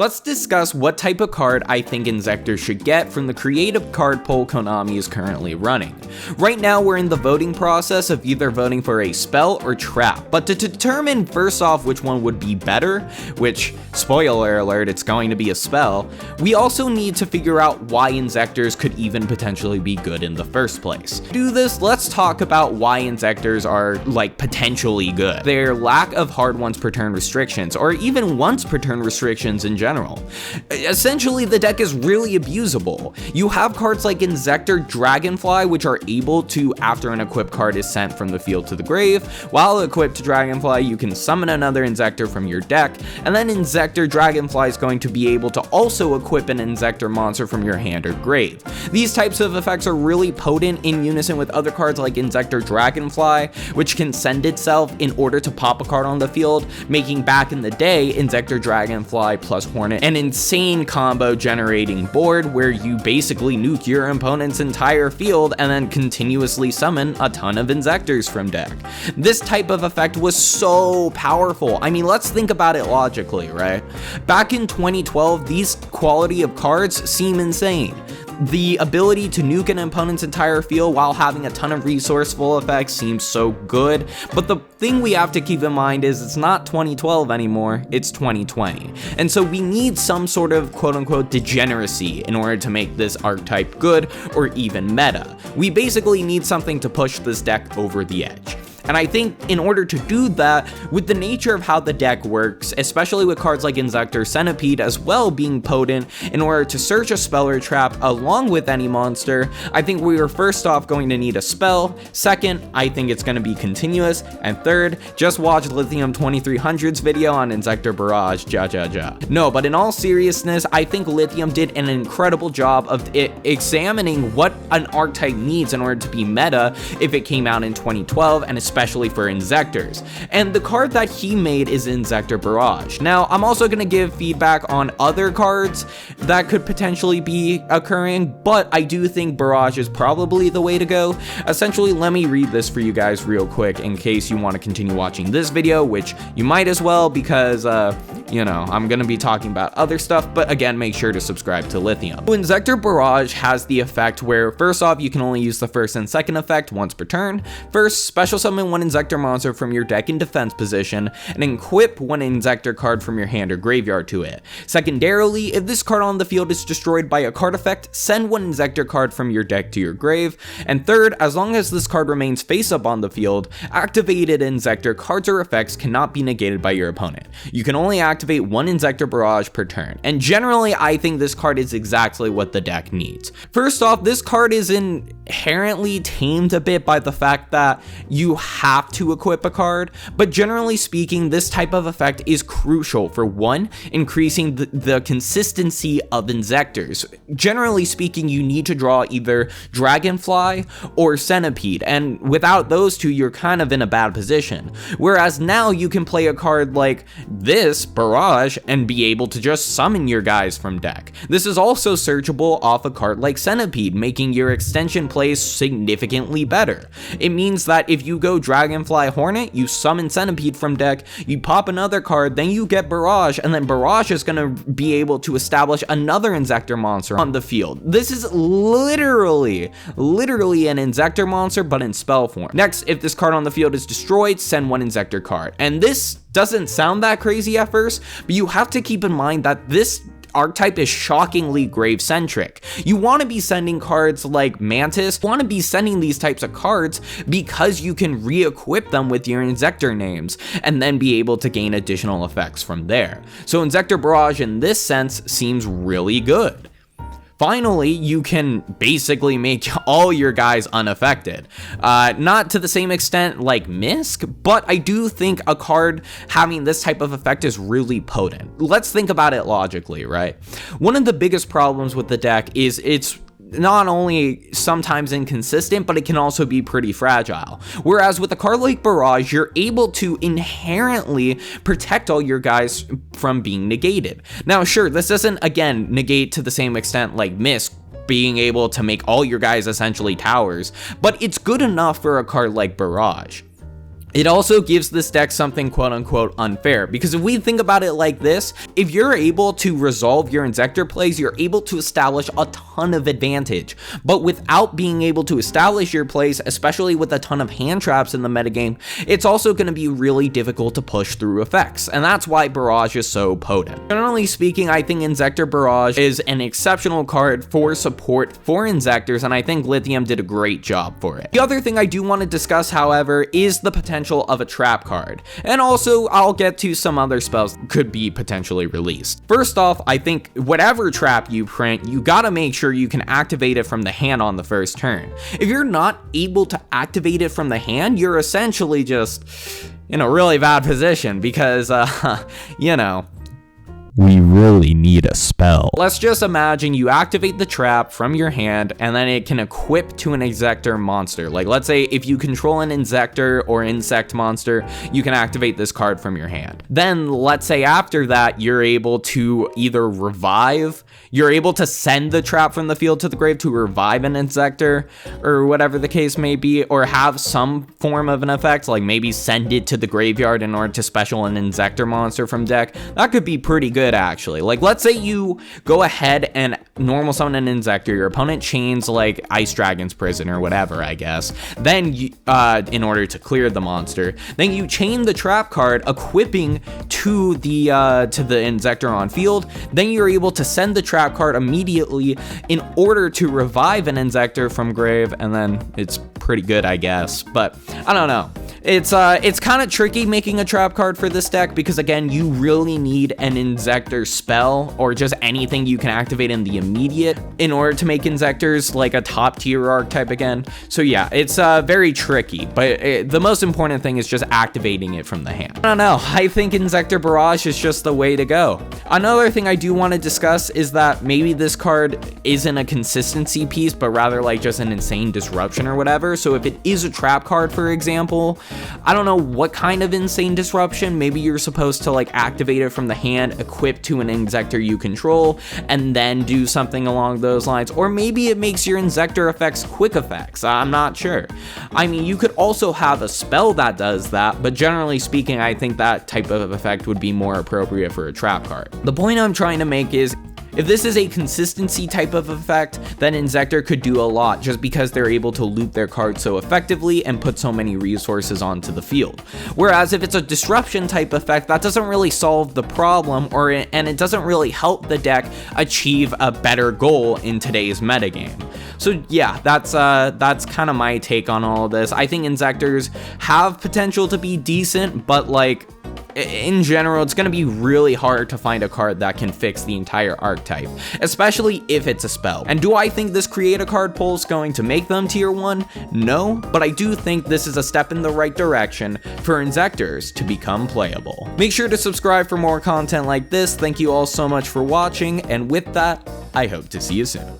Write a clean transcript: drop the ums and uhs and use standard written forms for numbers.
Let's discuss what type of card I think Inzektors should get from the creative card poll Konami is currently running. Right now we're in the voting process of either voting for a spell or trap, but to determine first off which one would be better, which, spoiler alert, it's going to be a spell, we also need to figure out why Inzektors could even potentially be good in the first place. To do this, let's talk about why Inzektors are, potentially good. Their lack of hard once per turn restrictions, or even once per turn restrictions in general. Essentially, the deck is really abusable. You have cards like Insector, Dragonfly, which are able to, after an equipped card is sent from the field to the grave, while equipped to Dragonfly, you can summon another Insector from your deck, and then Insector Dragonfly is going to be able to also equip an Insector monster from your hand or grave. These types of effects are really potent in unison with other cards like Insector Dragonfly, which can send itself in order to pop a card on the field, making back in the day Insector Dragonfly plus Hornet an insane combo generating board where you basically nuke your opponent's entire field and then continuously summon a ton of Inzektors from deck. This type of effect was so powerful. I mean, let's think about it logically, right? Back in 2012, these quality of cards seem insane. The ability to nuke an opponent's entire field while having a ton of resourceful effects seems so good, but the thing we have to keep in mind is it's not 2012 anymore, it's 2020. And so we need some sort of quote-unquote degeneracy in order to make this archetype good or even meta. We basically need something to push this deck over the edge. And I think in order to do that, with the nature of how the deck works, especially with cards like Insector, Centipede as well being potent in order to search a spell or trap along with any monster, I think we are first off going to need a spell. Second, I think it's going to be continuous. And third, just watch Lithium 2300's video on Insector Barrage, No, but in all seriousness, I think Lithium did an incredible job of examining what an archetype needs in order to be meta if it came out in 2012, and especially for Inzektors. And the card that he made is Insector Barrage. Now, I'm also going to give feedback on other cards that could potentially be occurring, but I do think Barrage is probably the way to go. Essentially, let me read this for you guys real quick in case you want to continue watching this video, which you might as well because, I'm going to be talking about other stuff, but again, make sure to subscribe to Lithium. So Insector Barrage has the effect where, first off, you can only use the first and second effect once per turn. First, special summon one Insector monster from your deck in defense position, and equip one Insector card from your hand or graveyard to it. Secondarily, if this card on the field is destroyed by a card effect, send one Insector card from your deck to your grave. And third, as long as this card remains face up on the field, activated Insector cards or effects cannot be negated by your opponent. You can only activate one Insector Barrage per turn, and generally I think this card is exactly what the deck needs. First off, this card is inherently tamed a bit by the fact that you have to equip a card, but generally speaking, this type of effect is crucial for one, increasing the consistency of Inzektors. Generally speaking, you need to draw either Dragonfly or Centipede, and without those two, you're kind of in a bad position. Whereas now you can play a card like this, Barrage, and be able to just summon your guys from deck. This is also searchable off a card like Centipede, making your extension plays significantly better. It means that if you go Dragonfly Hornet, you summon Centipede from deck, you pop another card, then you get Barrage, and then Barrage is going to be able to establish another Insector monster on the field. This is literally an Insector monster, but in spell form. Next, if this card on the field is destroyed, send one Insector card. And this doesn't sound that crazy at first, but you have to keep in mind that this archetype is shockingly grave centric. You want to be sending cards like Mantis, you want to be sending these types of cards because you can re-equip them with your Insector names and then be able to gain additional effects from there. So Insector Barrage in this sense seems really good. Finally, you can basically make all your guys unaffected. Not to the same extent like Misk, but I do think a card having this type of effect is really potent. Let's think about it logically, right? One of the biggest problems with the deck is it's not only sometimes inconsistent, but it can also be pretty fragile. Whereas with a card like Barrage, you're able to inherently protect all your guys from being negated. Now, sure, this doesn't, again, negate to the same extent like Misk, being able to make all your guys essentially towers, but it's good enough for a card like Barrage. It also gives this deck something quote-unquote unfair, because if we think about it like this, if you're able to resolve your Insector plays, you're able to establish a ton of advantage, but without being able to establish your plays, especially with a ton of hand traps in the metagame, it's also going to be really difficult to push through effects, and that's why Barrage is so potent. Generally speaking, I think Insector Barrage is an exceptional card for support for Inzektors, and I think Lithium did a great job for it. The other thing I do want to discuss, however, is the potential of a trap card, and also I'll get to some other spells that could be potentially released. First off, I think whatever trap you print, you gotta make sure you can activate it from the hand on the first turn. If you're not able to activate it from the hand, you're essentially just in a really bad position, because you know, we really need a spell. Let's just imagine you activate the trap from your hand, and then it can equip to an Inzektor monster. Like, let's say if you control an Inzektor or insect monster, you can activate this card from your hand. Then let's say after that, you're able to either revive, you're able to send the trap from the field to the grave to revive an Inzektor, or whatever the case may be, or have some form of an effect, like maybe send it to the graveyard in order to special an Inzektor monster from deck. That could be pretty good, actually. Like, let's say you go ahead and normal summon an Inzektor, your opponent chains like Ice Dragon's Prison or whatever, I guess. Then you, in order to clear the monster, then you chain the trap card, equipping to the Inzektor on field. Then you're able to send the trap card immediately in order to revive an Inzektor from grave, and then it's pretty good, I guess. But I don't know. It's kind of tricky making a trap card for this deck, because again, you really need an Inzektor spell or just anything you can activate in the immediate in order to make Inzektors like a top tier archetype again. So yeah, it's very tricky, but the most important thing is just activating it from the hand. I don't know, I think Insector Barrage is just the way to go. Another thing I do want to discuss is that maybe this card isn't a consistency piece, but rather like just an insane disruption or whatever. So if it is a trap card, for example, I don't know what kind of insane disruption. Maybe you're supposed to like activate it from the hand, equip to an Inzektor you control, and then do something along those lines. Or maybe it makes your Inzektor effects quick effects. I'm not sure. I mean, you could also have a spell that does that, but generally speaking, I think that type of effect would be more appropriate for a trap card. The point I'm trying to make is, if this is a consistency type of effect, then Inzektor could do a lot, just because they're able to loop their cards so effectively and put so many resources onto the field. Whereas if it's a disruption type effect, that doesn't really solve the problem, and it doesn't really help the deck achieve a better goal in today's metagame. So yeah, that's kind of my take on all of this. I think Inzektors have potential to be decent, but like, in general, it's going to be really hard to find a card that can fix the entire archetype, especially if it's a spell. And do I think this create a card pull is going to make them tier 1? No, but I do think this is a step in the right direction for Inzektors to become playable. Make sure to subscribe for more content like this. Thank you all so much for watching, and with that, I hope to see you soon.